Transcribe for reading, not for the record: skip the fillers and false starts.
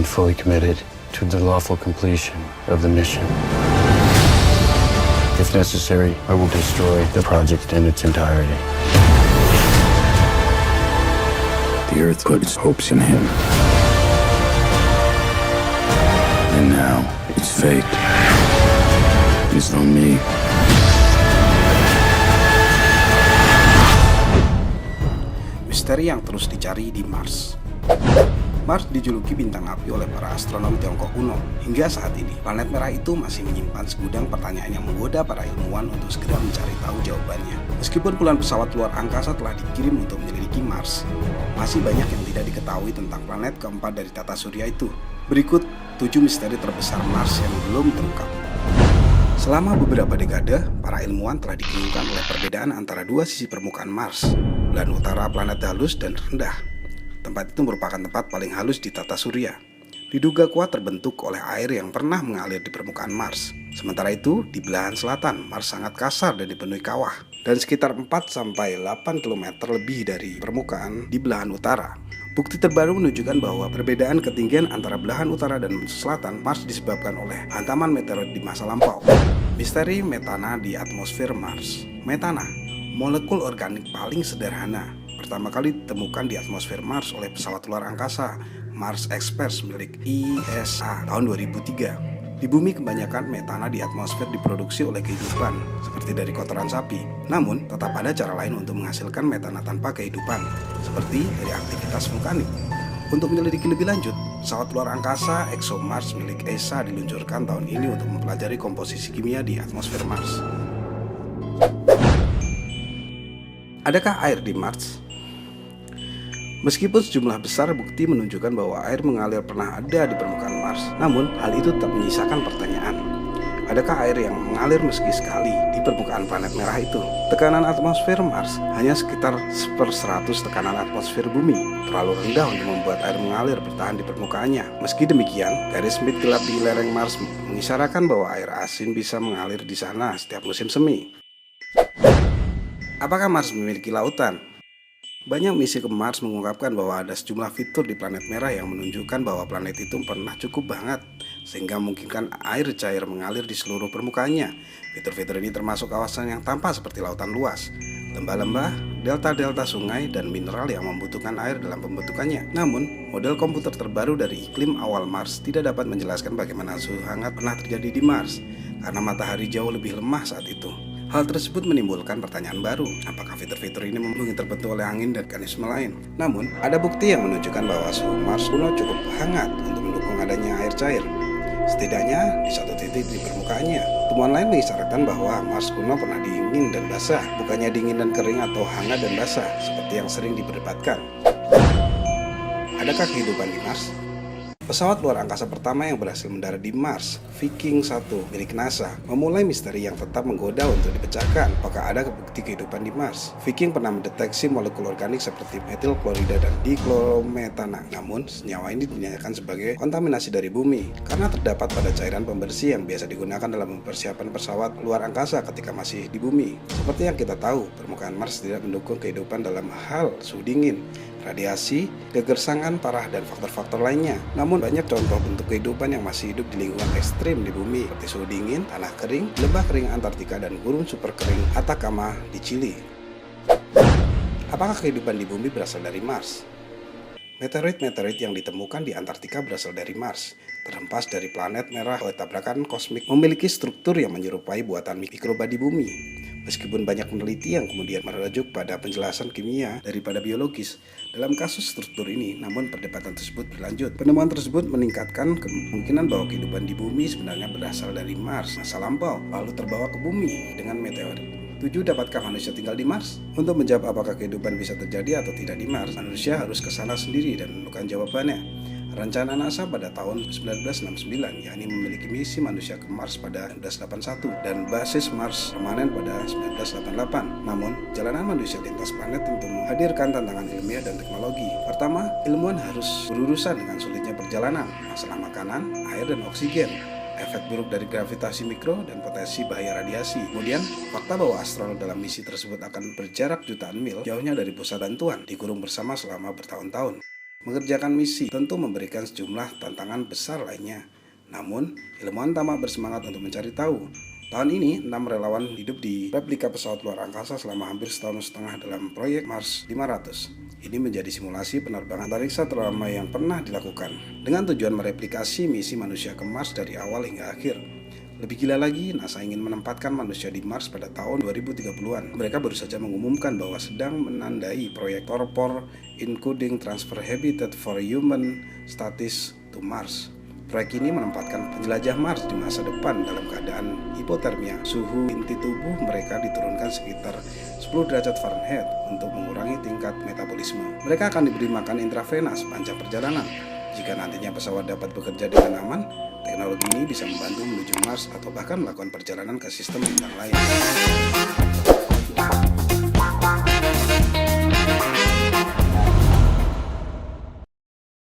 remain fully committed to the lawful completion of the mission. If necessary, I will destroy the project in its entirety. The Earth put its hopes in him. And now, its fate is on me. Misteri yang terus dicari di Mars. Mars dijuluki bintang api oleh para astronom Tiongkok kuno. Hingga saat ini, planet merah itu masih menyimpan segudang pertanyaan yang menggoda para ilmuwan untuk segera mencari tahu jawabannya. Meskipun puluhan pesawat luar angkasa telah dikirim untuk menyelidiki Mars, masih banyak yang tidak diketahui tentang planet keempat dari tata surya itu. Berikut 7 misteri terbesar Mars yang belum terungkap. Selama beberapa dekade, para ilmuwan telah dibingungkan oleh perbedaan antara dua sisi permukaan Mars, belahan utara planet halus dan rendah. Tempat itu merupakan tempat paling halus di tata surya. Diduga kuat terbentuk oleh air yang pernah mengalir di permukaan Mars. Sementara itu, di belahan selatan, Mars sangat kasar dan dipenuhi kawah. Dan sekitar 4-8 km lebih dari permukaan di belahan utara. Bukti terbaru menunjukkan bahwa perbedaan ketinggian antara belahan utara dan selatan Mars disebabkan oleh hantaman meteorit di masa lampau. Misteri metana di atmosfer Mars. Metana, molekul organik paling sederhana, pertama kali ditemukan di atmosfer Mars oleh pesawat luar angkasa Mars Express milik ESA tahun 2003. Di bumi kebanyakan metana di atmosfer diproduksi oleh kehidupan, seperti dari kotoran sapi. Namun, tetap ada cara lain untuk menghasilkan metana tanpa kehidupan, seperti dari aktivitas vulkanik. Untuk menyelidiki lebih lanjut, pesawat luar angkasa ExoMars milik ESA diluncurkan tahun ini untuk mempelajari komposisi kimia di atmosfer Mars. Adakah air di Mars? Meskipun sejumlah besar bukti menunjukkan bahwa air mengalir pernah ada di permukaan Mars, namun hal itu tetap menyisakan pertanyaan. Adakah air yang mengalir meski sekali di permukaan planet merah itu? Tekanan atmosfer Mars hanya sekitar 1/100 tekanan atmosfer bumi, terlalu rendah untuk membuat air mengalir bertahan di permukaannya. Meski demikian, garis Smith gelap di lereng Mars mengisyaratkan bahwa air asin bisa mengalir di sana setiap musim semi. Apakah Mars memiliki lautan? Banyak misi ke Mars mengungkapkan bahwa ada sejumlah fitur di planet merah yang menunjukkan bahwa planet itu pernah cukup hangat, sehingga memungkinkan air cair mengalir di seluruh permukaannya. Fitur-fitur ini termasuk kawasan yang tampak seperti lautan luas, lembah-lembah, delta-delta sungai, dan mineral yang membutuhkan air dalam pembentukannya. Namun, model komputer terbaru dari iklim awal Mars tidak dapat menjelaskan bagaimana suhu hangat pernah terjadi di Mars, karena matahari jauh lebih lemah saat itu. Hal tersebut menimbulkan pertanyaan baru, apakah fitur-fitur ini mungkin terbentuk oleh angin dan mekanisme lain. Namun, ada bukti yang menunjukkan bahwa suhu Mars kuno cukup hangat untuk mendukung adanya air cair. Setidaknya di satu titik di permukaannya. Temuan lain mengisyaratkan bahwa Mars kuno pernah dingin dan basah, bukannya dingin dan kering atau hangat dan basah, seperti yang sering diperdebatkan. Adakah kehidupan di Mars? Pesawat luar angkasa pertama yang berhasil mendarat di Mars, Viking 1 milik NASA, memulai misteri yang tetap menggoda untuk dipecahkan. Apakah ada bukti kehidupan di Mars? Viking pernah mendeteksi molekul organik seperti metil klorida dan diklorometana. Namun, senyawa ini dinyatakan sebagai kontaminasi dari bumi karena terdapat pada cairan pembersih yang biasa digunakan dalam mempersiapkan pesawat luar angkasa ketika masih di bumi. Seperti yang kita tahu, permukaan Mars tidak mendukung kehidupan dalam hal suhu dingin, radiasi, gegersangan parah, dan faktor-faktor lainnya. Namun banyak contoh bentuk kehidupan yang masih hidup di lingkungan ekstrim di bumi, seperti suhu dingin, tanah kering, lembah kering Antartika, dan gurun super kering Atacama di Chili. Apakah kehidupan di bumi berasal dari Mars? Meteorit-meteorit yang ditemukan di Antartika berasal dari Mars, terhempas dari planet merah oleh tabrakan kosmik, memiliki struktur yang menyerupai buatan mikroba di bumi. Meskipun banyak peneliti yang kemudian merujuk pada penjelasan kimia daripada biologis dalam kasus struktur ini, namun perdebatan tersebut berlanjut. Penemuan tersebut meningkatkan kemungkinan bahwa kehidupan di bumi sebenarnya berasal dari Mars masa lampau, lalu terbawa ke bumi dengan meteorit. 7. Dapatkah manusia tinggal di Mars? Untuk menjawab apakah kehidupan bisa terjadi atau tidak di Mars, manusia harus ke sana sendiri dan menemukan jawabannya. Rencana NASA pada tahun 1969 yakni memiliki misi manusia ke Mars pada 1981 dan basis Mars permanen pada 1988. Namun, jalanan manusia lintas planet tentu menghadirkan tantangan ilmiah dan teknologi. Pertama, ilmuwan harus berurusan dengan sulitnya perjalanan, masalah makanan, air, dan oksigen, efek buruk dari gravitasi mikro, dan potensi bahaya radiasi. Kemudian, fakta bahwa astronot dalam misi tersebut akan berjarak jutaan mil jauhnya dari pusat bantuan, dikurung bersama selama bertahun-tahun. Mengerjakan misi tentu memberikan sejumlah tantangan besar lainnya. Namun, ilmuwan tamak bersemangat untuk mencari tahu. Tahun ini, 6 relawan hidup di replika pesawat luar angkasa selama hampir setahun setengah dalam proyek Mars 500. Ini menjadi simulasi penerbangan antariksa terlama yang pernah dilakukan, dengan tujuan mereplikasi misi manusia ke Mars dari awal hingga akhir. Lebih gila lagi, NASA ingin menempatkan manusia di Mars pada tahun 2030-an. Mereka baru saja mengumumkan bahwa sedang menandai proyek Torpor Including Transfer Habitat for Human Status to Mars. Proyek ini menempatkan penjelajah Mars di masa depan dalam keadaan hipotermia. Suhu inti tubuh mereka diturunkan sekitar 10 derajat Fahrenheit untuk mengurangi tingkat metabolisme. Mereka akan diberi makan intravenous sepanjang perjalanan. Jika nantinya pesawat dapat bekerja dengan aman, teknologi ini bisa membantu menuju Mars atau bahkan melakukan perjalanan ke sistem bintang lain.